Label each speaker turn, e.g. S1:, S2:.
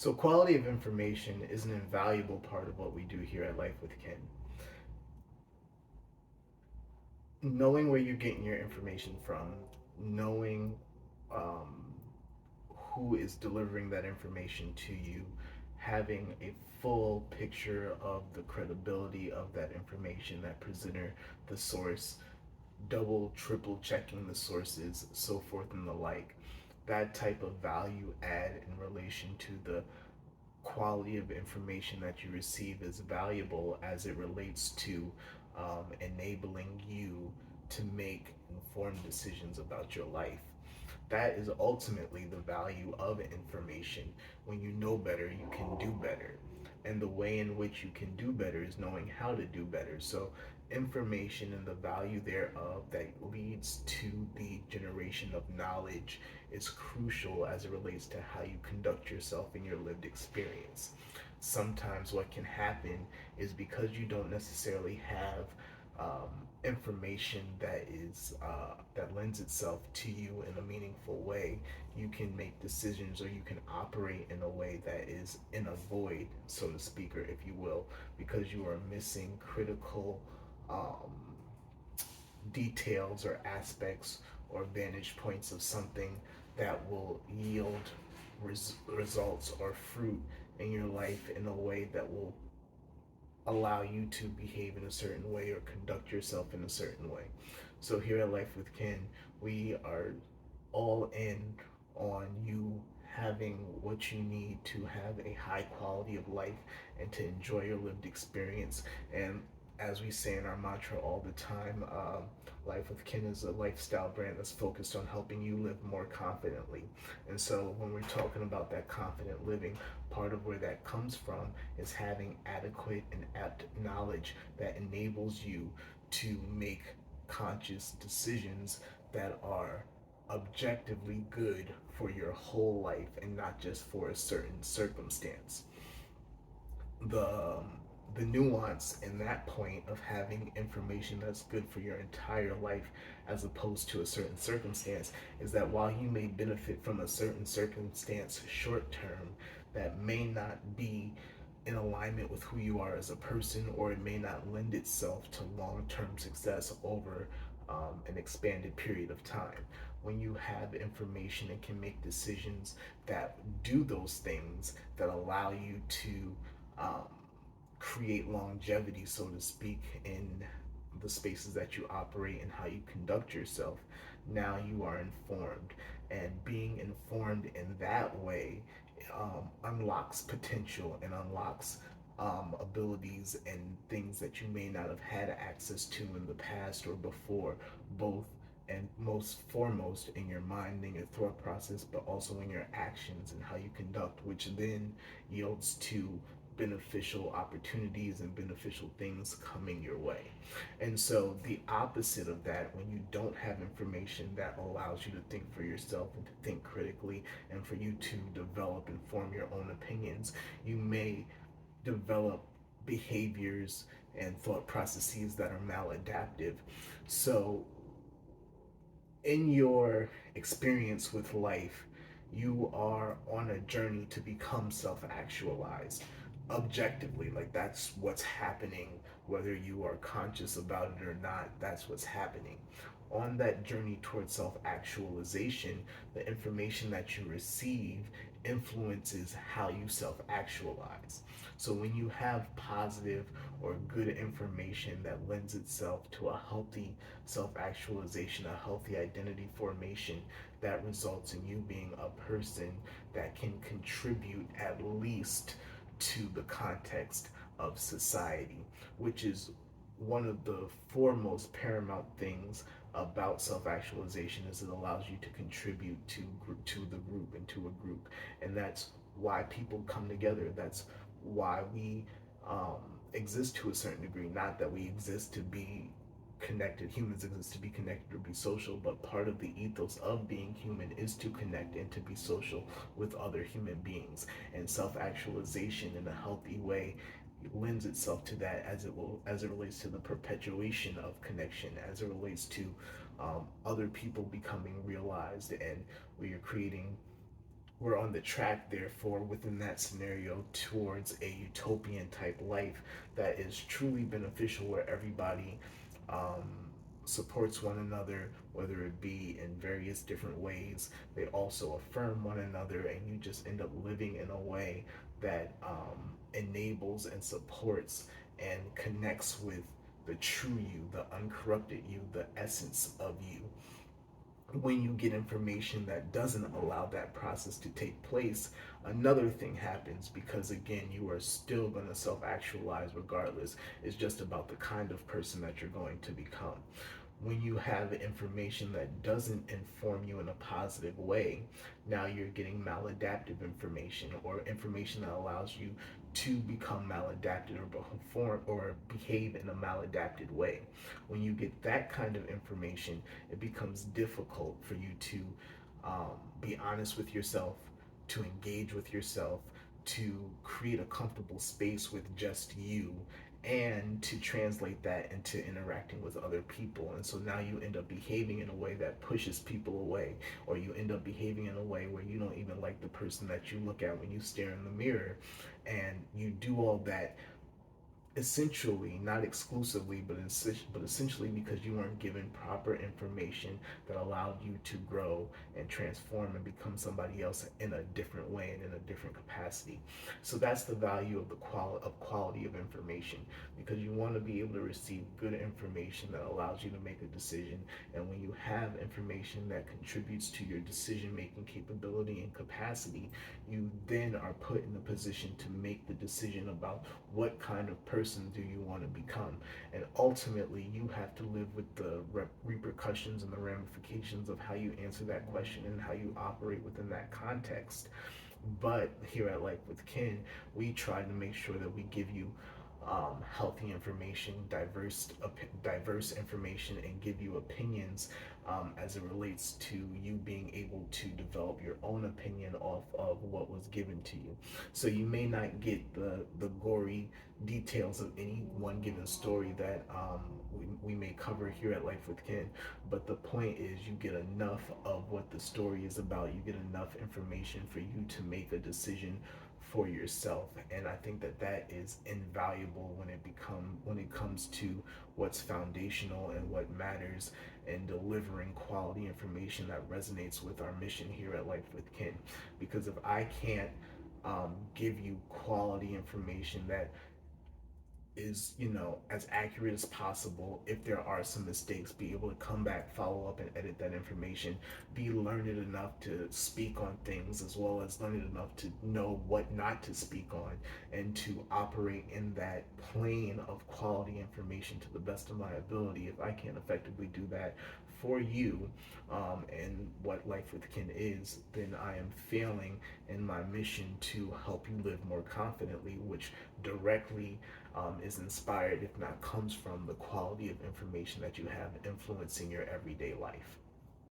S1: So, quality of information is an invaluable part of what we do here at Life with Ken. Knowing where you're getting your information from, knowing um, who is delivering that information to you, having a full picture of the credibility of that information, that presenter, the source, double, triple checking the sources, so forth and the like. That type of value add in relation to the quality of information that you receive is valuable as it relates to enabling you to make informed decisions about your life. That is ultimately the value of information. When you know better, you can do better. And the way in which you can do better is knowing how to do better. So, information and the value thereof that leads to the generation of knowledge is crucial as it relates to how you conduct yourself in your lived experience. Sometimes, what can happen is because you don't necessarily have information that lends itself to you in a meaningful way, you can make decisions or you can operate in a way that is in a void, so to speak, or if you will, because you are missing critical um, details or aspects or vantage points of something that will yield results or fruit in your life in a way that will allow you to behave in a certain way or conduct yourself in a certain way. So here at Life with Ken, we are all in on you having what you need to have a high quality of life and to enjoy your lived experience. And as we say in our mantra all the time, Life with Ken is a lifestyle brand that's focused on helping you live more confidently. And so when we're talking about that confident living, part of where that comes from is having adequate and apt knowledge that enables you to make conscious decisions that are objectively good for your whole life and not just for a certain circumstance. The nuance in that point of having information that's good for your entire life as opposed to a certain circumstance is that while you may benefit from a certain circumstance short term, that may not be in alignment with who you are as a person, or it may not lend itself to long term success over an expanded period of time. When you have information and can make decisions that do those things that allow you to um, create longevity, so to speak, in the spaces that you operate and how you conduct yourself, now you are informed. And being informed in that way unlocks potential and unlocks abilities and things that you may not have had access to in the past or before, both and most foremost in your mind and your thought process, but also in your actions and how you conduct, which then yields to beneficial opportunities and beneficial things coming your way. And so, the opposite of that, when you don't have information that allows you to think for yourself and to think critically and for you to develop and form your own opinions, you may develop behaviors and thought processes that are maladaptive. So, in your experience with life, you are on a journey to become self actualized objectively. Like, that's what's happening, whether you are conscious about it or not, that's what's happening. On that journey towards self actualization, the information that you receive influences how you self actualize. So, when you have positive or good information that lends itself to a healthy self actualization, a healthy identity formation, that results in you being a person that can contribute at least to the context of society, which is one of the foremost paramount things about self-actualization is it allows you to contribute to the group and to a group, and that's why people come together. That's why we exist to a certain degree. Not that we exist to be connected. Humans exist to be connected or be social, but part of the ethos of being human is to connect and to be social with other human beings. And self-actualization in a healthy way lends itself to that as it relates to the perpetuation of connection, as it relates to other people becoming realized, and we are creating we're on the track, therefore, within that scenario, towards a utopian type life that is truly beneficial, where everybody um, supports one another, whether it be in various different ways. They also affirm one another, and you just end up living in a way that enables and supports and connects with the true you, the uncorrupted you, the essence of you. When you get information that doesn't allow that process to take place, another thing happens, because again, you are still going to self actualize regardless. It's just about the kind of person that you're going to become. When you have information that doesn't inform you in a positive way, now you're getting maladaptive information, or information that allows you to become maladapted or perform or behave in a maladapted way. When you get that kind of information, it becomes difficult for you to be honest with yourself, to engage with yourself, to create a comfortable space with just you, and to translate that into interacting with other people. And so now you end up behaving in a way that pushes people away, or you end up behaving in a way where you don't even like the person that you look at when you stare in the mirror. And you do all that essentially, not exclusively, but essentially because you weren't given proper information that allowed you to grow and transform and become somebody else in a different way and in a different capacity. So that's the value of the quality of information, because you want to be able to receive good information that allows you to make a decision. And when you have information that contributes to your decision making capability and capacity, you then are put in a position to make the decision about what kind of person do you want to become. And ultimately, you have to live with the repercussions and the ramifications of how you answer that question and how you operate within that context. But here at Life with Ken, we try to make sure that we give you healthy information, diverse information, and give you opinions as it relates to you being able to develop your own opinion off of what was given to you. So you may not get the gory details of any one given story that we may cover here at Life with Ken, but the point is you get enough of what the story is about. You get enough information for you to make a decision for yourself. And I think that that is invaluable when it comes to what's foundational and what matters in delivering quality information that resonates with our mission here at Life with Ken. Because if I can't give you quality information that is, as accurate as possible, if there are some mistakes, be able to come back, follow up, and edit that information, be learned enough to speak on things, as well as learned enough to know what not to speak on, and to operate in that plane of quality information to the best of my ability. If I can't effectively do that for you, and what Life with Ken is, then I am failing in my mission to help you live more confidently, which directly is inspired, if not comes from, the quality of information that you have influencing your everyday life.